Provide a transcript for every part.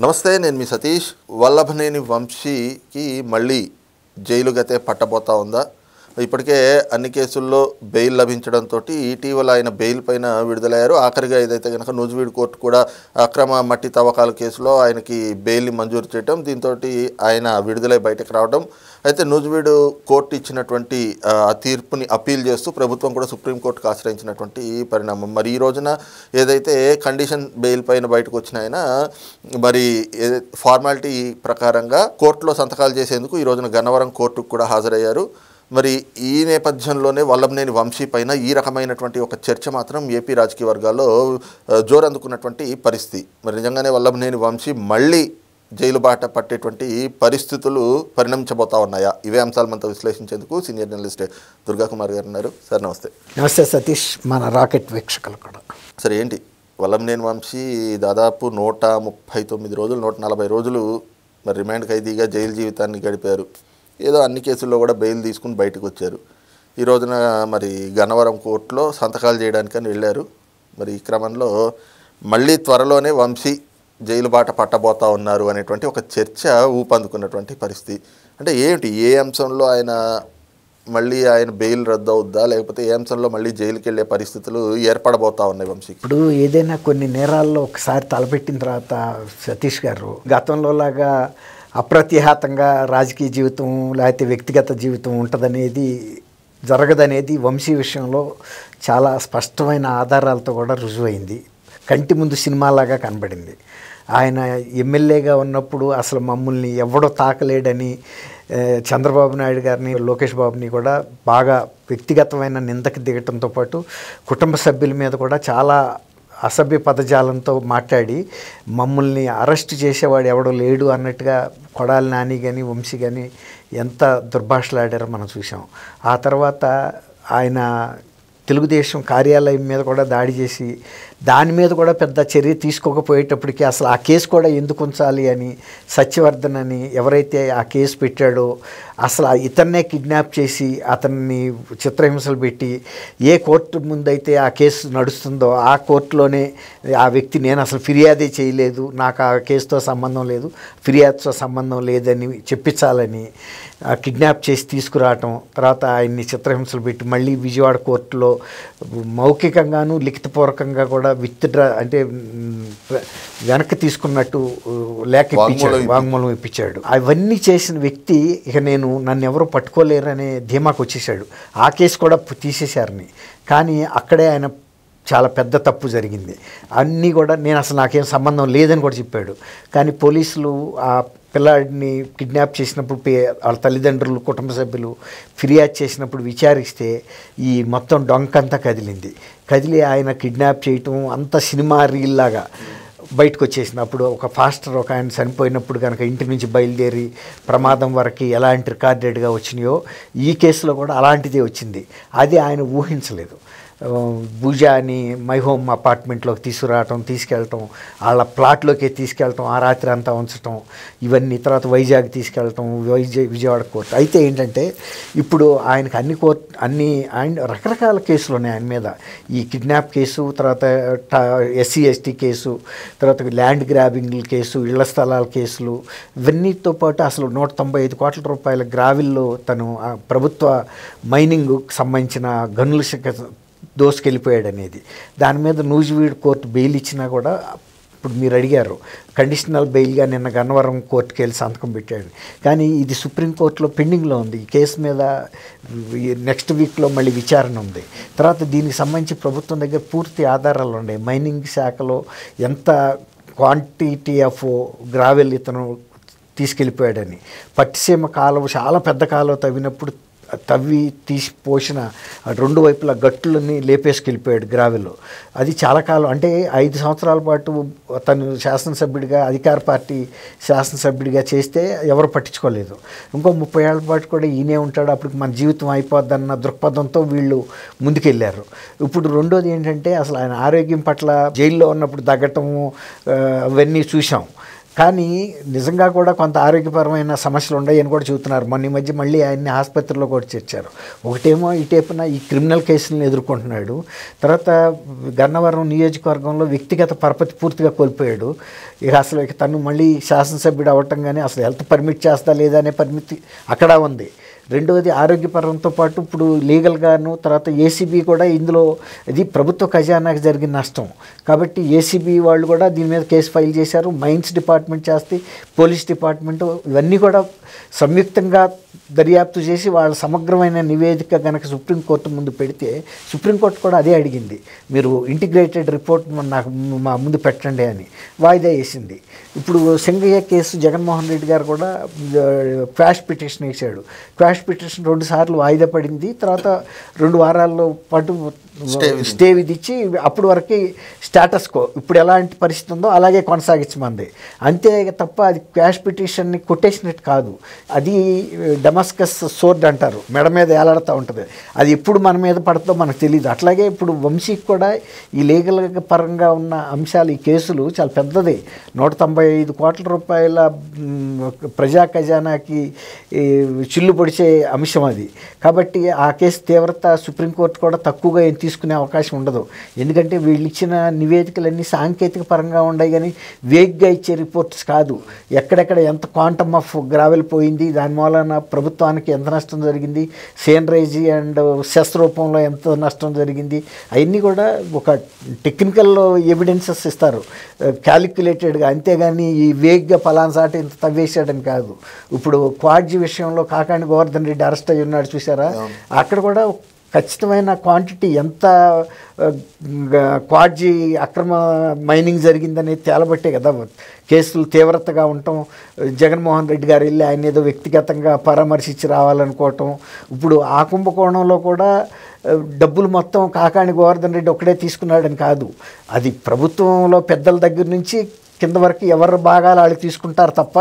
నమస్తే, నేను మీ సతీష్. వల్లభనేని వంశీకి మళ్ళీ జైలు గతే పట్టబోతా ఉందా? ఇప్పటికే అన్ని కేసుల్లో బెయిల్ లభించడంతో ఇటీవల ఆయన బెయిల్ పైన విడుదలయ్యారు. ఆఖరిగా ఏదైతే కనుక నూజివీడు కోర్టు కూడా అక్రమ మట్టి తవ్వకాల కేసులో ఆయనకి బెయిల్ని మంజూరు చేయడం, దీంతో ఆయన విడుదలై బయటకు రావడం. అయితే నూజివీడు కోర్టు ఇచ్చినటువంటి ఆ తీర్పుని అప్పీల్ చేస్తూ ప్రభుత్వం కూడా సుప్రీంకోర్టుకు ఆశ్రయించినటువంటి పరిణామం. మరి ఈ రోజున ఏదైతే కండిషన్ బెయిల్ పైన బయటకు వచ్చిన ఆయన మరి ఫార్మాలిటీ ప్రకారంగా కోర్టులో సంతకాలు చేసేందుకు ఈ రోజున గన్నవరం కోర్టుకు కూడా హాజరయ్యారు. మరి ఈ నేపథ్యంలోనే వల్లభనేని వంశీ పైన ఈ రకమైనటువంటి ఒక చర్చ మాత్రం ఏపీ రాజకీయ వర్గాల్లో జోరందుకున్నటువంటి పరిస్థితి. మరి నిజంగానే వల్లభనేని వంశీ మళ్ళీ జైలు బాట పట్టేటువంటి పరిస్థితులు పరిణమించబోతా ఉన్నాయా? ఇవే అంశాలు మనతో విశ్లేషించేందుకు సీనియర్ జర్నలిస్ట్ దుర్గాకుమార్ గారు ఉన్నారు. సార్ నమస్తే. నమస్తే సతీష్, మన రాకెట్ వీక్షకులు కూడా. సరే, ఏంటి వల్లభనేని వంశీ దాదాపు 139 రోజులు 140 రోజులు మరి రిమాండ్ ఖైదీగా జైలు జీవితాన్ని గడిపారు. ఏదో అన్ని కేసుల్లో కూడా బెయిల్ తీసుకుని బయటకు వచ్చారు. ఈ రోజున మరి గన్నవరం కోర్టులో సంతకాలు చేయడానికని వెళ్ళారు. మరి ఈ క్రమంలో మళ్ళీ త్వరలోనే వంశీ జైలు బాట పట్టబోతా ఉన్నారు అనేటువంటి ఒక చర్చ ఊపందుకున్నటువంటి పరిస్థితి. అంటే ఏమిటి, ఏ అంశంలో మళ్ళీ ఆయన బెయిల్ రద్దు అవుద్దా, లేకపోతే ఏ అంశంలో మళ్ళీ జైలుకి వెళ్ళే పరిస్థితులు ఏర్పడబోతా ఉన్నాయి వంశీకి? ఇప్పుడు ఏదైనా కొన్ని నేరాల్లో ఒకసారి తలపెట్టిన తర్వాత సతీష్ గారు గతంలో లాగా అప్రతిహాతంగా రాజకీయ జీవితం లేకపోతే వ్యక్తిగత జీవితం ఉంటుందనేది జరగదనేది వంశీ విషయంలో చాలా స్పష్టమైన ఆధారాలతో కూడా రుజువైంది. కంటి ముందు సినిమాలాగా కనబడింది. ఆయన ఎమ్మెల్యేగా ఉన్నప్పుడు అసలు మమ్మల్ని ఎవడో తాకలేడని చంద్రబాబు నాయుడు గారిని, లోకేష్ బాబుని కూడా బాగా వ్యక్తిగతమైన నిందకి దిగటంతో పాటు కుటుంబ సభ్యుల మీద కూడా చాలా అసభ్య పదజాలంతో మాట్లాడి మమ్మల్ని అరెస్ట్ చేసేవాడు ఎవడో లేడు అన్నట్టుగా కొడాలి నాని కానీ వంశీ కానీ ఎంత దుర్భాషలాడారో మనం చూసాం. ఆ తర్వాత ఆయన తెలుగుదేశం కార్యాలయం మీద కూడా దాడి చేసి దాని మీద కూడా పెద్ద చర్య తీసుకోకపోయేటప్పటికీ అసలు ఆ కేసు కూడా ఎందుకు ఉంచాలి అని సత్యవర్ధన్ అని ఎవరైతే ఆ కేసు పెట్టాడో అసలు ఇతన్నే కిడ్నాప్ చేసి అతన్ని చిత్రహింసలు పెట్టి ఏ కోర్టు ముందైతే ఆ కేసు నడుస్తుందో ఆ కోర్టులోనే ఆ వ్యక్తి నేను అసలు ఫిర్యాదే చేయలేదు, నాకు ఆ కేసుతో సంబంధం లేదు, ఫిర్యాదుతో సంబంధం లేదని చెప్పించాలని కిడ్నాప్ చేసి తీసుకురావటం, తర్వాత ఆయన్ని చిత్రహింసలు పెట్టి మళ్ళీ విజయవాడ కోర్టులో మౌఖికంగాను లిఖితపూర్వకంగా కూడా విత్డ్రా అంటే వెనక్కి తీసుకున్నట్టు లేఖ ఇప్పించాడు, వాంగ్మూలం ఇప్పించాడు. అవన్నీ చేసిన వ్యక్తి ఇక నన్ను ఎవరు పట్టుకోలేరనే ధీమాకు వచ్చేసాడు. ఆ కేసు కూడా తీసేశారని. కానీ అక్కడే ఆయన చాలా పెద్ద తప్పు జరిగింది. అన్నీ కూడా నేను అసలు నాకేం సంబంధం లేదని కూడా చెప్పాడు. కానీ పోలీసులు ఆ పిల్లాడిని కిడ్నాప్ చేసినప్పుడు వాళ్ళ తల్లిదండ్రులు, కుటుంబ సభ్యులు ఫిర్యాదు చేసినప్పుడు విచారిస్తే ఈ మొత్తం డొంకంతా కదిలి ఆయన కిడ్నాప్ చేయటం అంత సినిమా రీల్ లాగా బయటకు వచ్చేసింది. అప్పుడు ఒక ఫాస్టర్ ఒక ఆయన చనిపోయినప్పుడు కనుక ఇంటి నుంచి బయలుదేరి ప్రమాదం వరకు ఎలాంటి రికార్డెడ్గా వచ్చినాయో ఈ కేసులో కూడా అలాంటిదే వచ్చింది. అది ఆయన ఊహించలేదు. పూజాని మై హోమ్ అపార్ట్మెంట్లోకి తీసుకెళ్ళటం, వాళ్ళ ప్లాట్లోకి తీసుకెళ్ళటం, ఆ రాత్రి అంతా ఉంచటం, ఇవన్నీ తర్వాత వైజాగ్ తీసుకెళ్ళటం, విజయవాడ కోర్టు. అయితే ఏంటంటే ఇప్పుడు ఆయనకు అన్ని రకరకాల కేసులు ఉన్నాయి ఆయన మీద. ఈ కిడ్నాప్ కేసు, తర్వాత ఎస్సీ ఎస్టీ కేసు, తర్వాత ల్యాండ్ గ్రాబింగ్ కేసు, ఇళ్ల స్థలాల కేసులు, ఇవన్నీతో పాటు అసలు 195 కోట్ల రూపాయల గ్రావిల్లో తను ప్రభుత్వ మైనింగ్కు సంబంధించిన గనుల దోసుకెళ్ళిపోయాడు అనేది. దాని మీద నూజివీడు కోర్టు బెయిల్ ఇచ్చినా కూడా ఇప్పుడు మీరు అడిగారు కండిషనల్ బెయిల్గా నిన్న గన్నవరం కోర్టుకి వెళ్ళి సంతకం పెట్టాడు. కానీ ఇది సుప్రీంకోర్టులో పెండింగ్లో ఉంది. ఈ కేసు మీద నెక్స్ట్ వీక్లో మళ్ళీ విచారణ ఉంది. తర్వాత దీనికి సంబంధించి ప్రభుత్వం దగ్గర పూర్తి ఆధారాలు ఉన్నాయి. మైనింగ్ శాఖలో ఎంత క్వాంటిటీ ఆఫ్ గ్రావెల్ ఇతను తీసుకెళ్ళిపోయాడని. పట్టిసీమ కాలువ చాలా పెద్ద కాలువ తవ్వి తీసి పోసిన 2 వైపుల గట్టులన్నీ లేపేసుకెళ్ళిపోయాడు గ్రావెల్లో. అది చాలా కాలం, అంటే 5 సంవత్సరాల పాటు తను శాసనసభ్యుడిగా, అధికార పార్టీ శాసనసభ్యుడిగా చేస్తే ఎవరు పట్టించుకోలేదు. ఇంకో 30 ఏళ్ల పాటు కూడా ఈయనే ఉంటాడు, అప్పుడు మన జీవితం అయిపోద్దన్న దృక్పథంతో వీళ్ళు ముందుకెళ్ళారు. ఇప్పుడు రెండోది ఏంటంటే అసలు ఆయన ఆరోగ్యం పట్ల జైల్లో ఉన్నప్పుడు దగ్గటము అవన్నీ చూసాం. కానీ నిజంగా కూడా కొంత ఆరోగ్యపరమైన సమస్యలు ఉన్నాయని కూడా చెబుతున్నారు. మొన్న ఈ మధ్య మళ్ళీ ఆయన్ని ఆసుపత్రిలో కూడా చేర్చారు. ఒకటేమో ఇటేపున ఈ క్రిమినల్ కేసులను ఎదుర్కొంటున్నాడు, తర్వాత గన్నవరం నియోజకవర్గంలో వ్యక్తిగత పరపతి పూర్తిగా కోల్పోయాడు. ఇక తను మళ్ళీ శాసనసభ్యుడు అవ్వటం కానీ అసలు హెల్త్ పర్మిట్ చేస్తా లేదా అనే పరిమితి అక్కడ ఉంది. రెండవది ఆరోగ్యపరంతో పాటు ఇప్పుడు లీగల్గాను తర్వాత ఏసీబీ కూడా ఇందులో ఇది ప్రభుత్వ ఖజానాకి జరిగిన నష్టం కాబట్టి ఏసీబీ వాళ్ళు కూడా దీని మీద కేసు ఫైల్ చేశారు. మైన్స్ డిపార్ట్మెంట్ చేస్తే పోలీస్ డిపార్ట్మెంట్ ఇవన్నీ కూడా సంయుక్తంగా దర్యాప్తు చేసి వాళ్ళ సమగ్రమైన నివేదిక కనుక సుప్రీంకోర్టు ముందు పెడితే సుప్రీంకోర్టు కూడా అదే అడిగింది, మీరు ఇంటిగ్రేటెడ్ రిపోర్ట్ నాకు మా ముందు పెట్టండి అని వాయిదా వేసింది. ఇప్పుడు సింగయ్య కేసు జగన్మోహన్ రెడ్డి గారు కూడా క్వాష్ పిటిషన్ వేశాడు. క్వాష్ పిటిషన్ 2 సార్లు వాయిదా పడింది. తర్వాత 2 వారాల్లో పాటు స్టే విధించి అప్పటి వరకు స్టేటస్ కో ఇప్పుడు ఎలాంటి పరిస్థితి ఉందో అలాగే కొనసాగించమంది. అంతే తప్ప అది క్వాష్ పిటిషన్ని కొట్టేసినట్టు కాదు. అది డమస్కస్ సోర్డ్ అంటారు, మెడ మీద ఏలాడుతూ ఉంటుంది. అది ఎప్పుడు మన మీద పడుతుందో మనకు తెలియదు. అట్లాగే ఇప్పుడు వంశీకి కూడా ఈ లీగల్ పరంగా ఉన్న అంశాలు ఈ కేసులు చాలా పెద్దది. 195 కోట్ల రూపాయల ప్రజా ఖజానాకి చిల్లు పొడిచే అంశం అది. కాబట్టి ఆ కేసు తీవ్రత సుప్రీంకోర్టు కూడా తక్కువగా ఏం తీసుకునే అవకాశం ఉండదు. ఎందుకంటే వీళ్ళు ఇచ్చిన నివేదికలన్నీ సాంకేతిక పరంగా ఉన్నాయి కానీ వేగ్గా ఇచ్చే రిపోర్ట్స్ కాదు. ఎక్కడెక్కడ ఎంత క్వాంటమ్ ఆఫ్ గ్రావెల్ పోయింది, దాని మూలన ప్రభుత్వానికి ఎంత నష్టం జరిగింది, సేనరేజీ అండ్ సెస్ రూపంలో ఎంత నష్టం జరిగింది, అవన్నీ కూడా ఒక టెక్నికల్ ఎవిడెన్సెస్ ఇస్తారు క్యాలిక్యులేటెడ్గా. అంతేగాని ఈ వేగ్గా పలాన్సాటి ఇంత తవ్వేసాడని కాదు. ఇప్పుడు క్వాడ్జీ విషయంలో కాకాణి గోవర్ధన్ రెడ్డి అరెస్ట్ అయ్యి ఉన్నాడు చూసారా, అక్కడ కూడా ఖచ్చితమైన క్వాంటిటీ ఎంత క్వాడ్జీ అక్రమ మైనింగ్ జరిగిందనేది తేలబట్టే కదా కేసులు తీవ్రతగా ఉండటం. జగన్మోహన్ రెడ్డి గారు వెళ్ళి ఆయన ఏదో వ్యక్తిగతంగా పరామర్శించి రావాలనుకోవటం. ఇప్పుడు ఆ కుంభకోణంలో కూడా డబ్బులు మొత్తం కాకాణి గోవర్ధన్ రెడ్డి ఒక్కడే తీసుకున్నాడని కాదు, అది ప్రభుత్వంలో పెద్దల దగ్గర నుంచి కింద వరకు ఎవరు భాగాలు వాళ్ళు తీసుకుంటారు తప్ప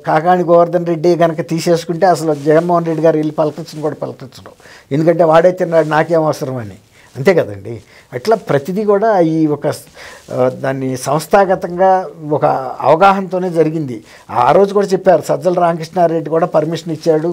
కాకాణి గోవర్ధన్ రెడ్డి కనుక తీసేసుకుంటే అసలు జగన్మోహన్ రెడ్డి గారు వెళ్ళి పలకరించడం కూడా పలకరించడం, ఎందుకంటే వాడే తిన్నాడు నాకేం అవసరం అని, అంతే కదండి. అట్లా ప్రతిదీ కూడా ఈ ఒక దాన్ని సంస్థాగతంగా ఒక అవగాహనతోనే జరిగింది. ఆ రోజు కూడా చెప్పారు, సజ్జల రామకృష్ణారెడ్డి కూడా పర్మిషన్ ఇచ్చాడు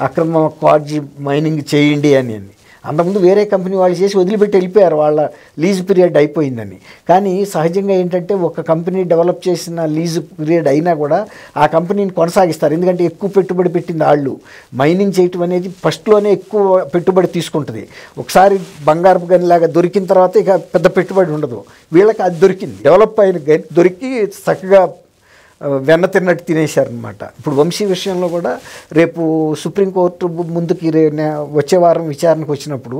అక్రమ క్వాడ్జీ మైనింగ్ చేయండి అని. అంతకుముందు వేరే కంపెనీ వాళ్ళు చేసి వదిలిపెట్టి వెళ్ళిపోయారు, వాళ్ళ లీజ్ పీరియడ్ అయిపోయిందని. కానీ సహజంగా ఏంటంటే ఒక కంపెనీ డెవలప్ చేసిన లీజ్ పీరియడ్ అయినా కూడా ఆ కంపెనీని కొనసాగిస్తారు. ఎందుకంటే ఎక్కువ పెట్టుబడి పెట్టింది వాళ్ళు. మైనింగ్ చేయటం అనేది ఫస్ట్లోనే ఎక్కువ పెట్టుబడి తీసుకుంటుంది. ఒకసారి బంగారపు గనిలాగా దొరికిన తర్వాత ఇక పెద్ద పెట్టుబడి ఉండదు. వీళ్ళకి అది దొరికింది, డెవలప్ అయిన గని దొరికి చక్కగా వెన్న తిన్నట్టు తినేశారనమాట. ఇప్పుడు వంశీ విషయంలో కూడా రేపు సుప్రీంకోర్టు ముందుకి వచ్చే వారం విచారణకు వచ్చినప్పుడు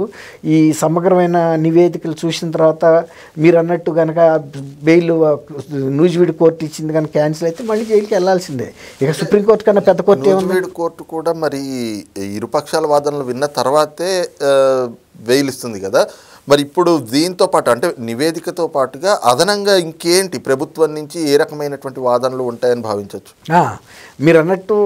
ఈ సమగ్రమైన నివేదికలు చూసిన తర్వాత మీరు అన్నట్టు కనుక బెయిల్ నూజివీడు కోర్టు ఇచ్చింది కనుక క్యాన్సిల్ అయితే మళ్ళీ జైలుకి వెళ్లాల్సిందే. ఇక సుప్రీంకోర్టు కన్నా పెద్ద కోర్టు ఏమన్నా. నూజివీడు కోర్టు కూడా మరి ఇరుపక్షాల వాదనలు విన్న తర్వాతే బెయిల్ ఇస్తుంది కదా. మరి ఇప్పుడు దీంతో పాటు అంటే నివేదికతో పాటుగా అదనంగా ఇంకేంటి ప్రభుత్వం నుంచి ఏ రకమైనటువంటి వాదనలు ఉంటాయని భావించవచ్చు? మీరు అన్నట్టు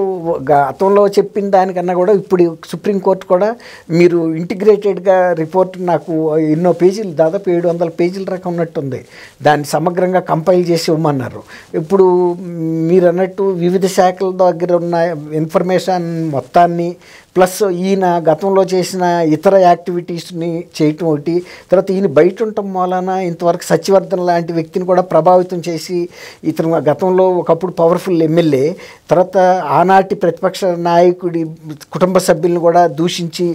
గతంలో చెప్పిన దానికన్నా కూడా ఇప్పుడు సుప్రీంకోర్టు కూడా మీరు ఇంటిగ్రేటెడ్గా రిపోర్ట్ నాకు ఎన్నో పేజీలు దాదాపు 700 పేజీల రకం ఉన్నట్టుంది, దాన్ని సమగ్రంగా కంపైల్ చేసి ఇవ్వమన్నారు. ఇప్పుడు మీరు అన్నట్టు వివిధ శాఖల దగ్గర ఉన్న ఇన్ఫర్మేషన్ మొత్తాన్ని ప్లస్ ఈయన గతంలో చేసిన ఇతర యాక్టివిటీస్ని చేయటం ఒకటి, తర్వాత ఈయన బయట ఉండటం మూలన ఇంతవరకు సత్యవర్ధన్ లాంటి వ్యక్తిని కూడా ప్రభావితం చేసి ఇతను గతంలో ఒకప్పుడు పవర్ఫుల్ ఎమ్మెల్యే, తర్వాత ఆనాటి ప్రతిపక్ష నాయకుడి కుటుంబ సభ్యులను కూడా దూషించి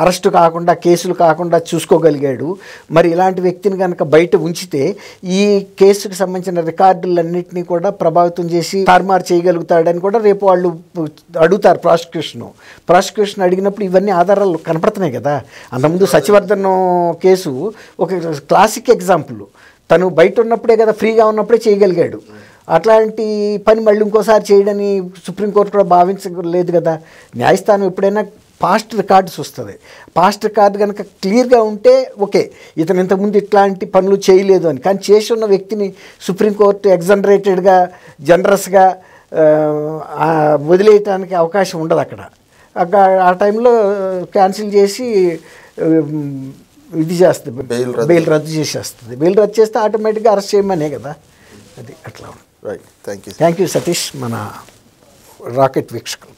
అరెస్టు కాకుండా కేసులు కాకుండా చూసుకోగలిగాడు. మరి ఇలాంటి వ్యక్తిని కనుక బయట ఉంచితే ఈ కేసుకు సంబంధించిన రికార్డులన్నింటినీ కూడా ప్రభావితం చేసి తారుమారు చేయగలుగుతాడని కూడా రేపు వాళ్ళు అడుగుతారు ప్రాసిక్యూషన్ అడిగినప్పుడు ఇవన్నీ ఆధారాలు కనపడుతున్నాయి కదా. అంతకుముందు సత్యవర్ధన్ కేసు ఒక క్లాసిక్ ఎగ్జాంపుల్, తను బయట ఉన్నప్పుడే కదా ఫ్రీగా ఉన్నప్పుడే చేయగలిగాడు. అట్లాంటి పని మళ్ళీ ఇంకోసారి చేయడని సుప్రీంకోర్టు కూడా భావించలేదు కదా. న్యాయస్థానం ఎప్పుడైనా పాస్ట్ రికార్డ్స్ వస్తుంది, పాస్ట్ రికార్డు కనుక క్లియర్గా ఉంటే ఓకే ఇతను ఇంతకుముందు ఇట్లాంటి పనులు చేయలేదు అని. కానీ చేసి ఉన్న వ్యక్తిని సుప్రీంకోర్టు ఎగ్జనరేటెడ్గా జనరస్గా వదిలేయటానికి అవకాశం ఉండదు. అక్కడ ఆ టైంలో క్యాన్సిల్ చేసి ఇది చేస్తుంది, బెయిల్ రద్దు చేసేస్తుంది. బెయిల్ రద్దు చేస్తే ఆటోమేటిక్గా అరెస్ట్ చేయమనే కదా, అది అట్లా ఉంటుంది. Right, thank you. Thank you Satish, మన రాకెట్ వీక్షకులు.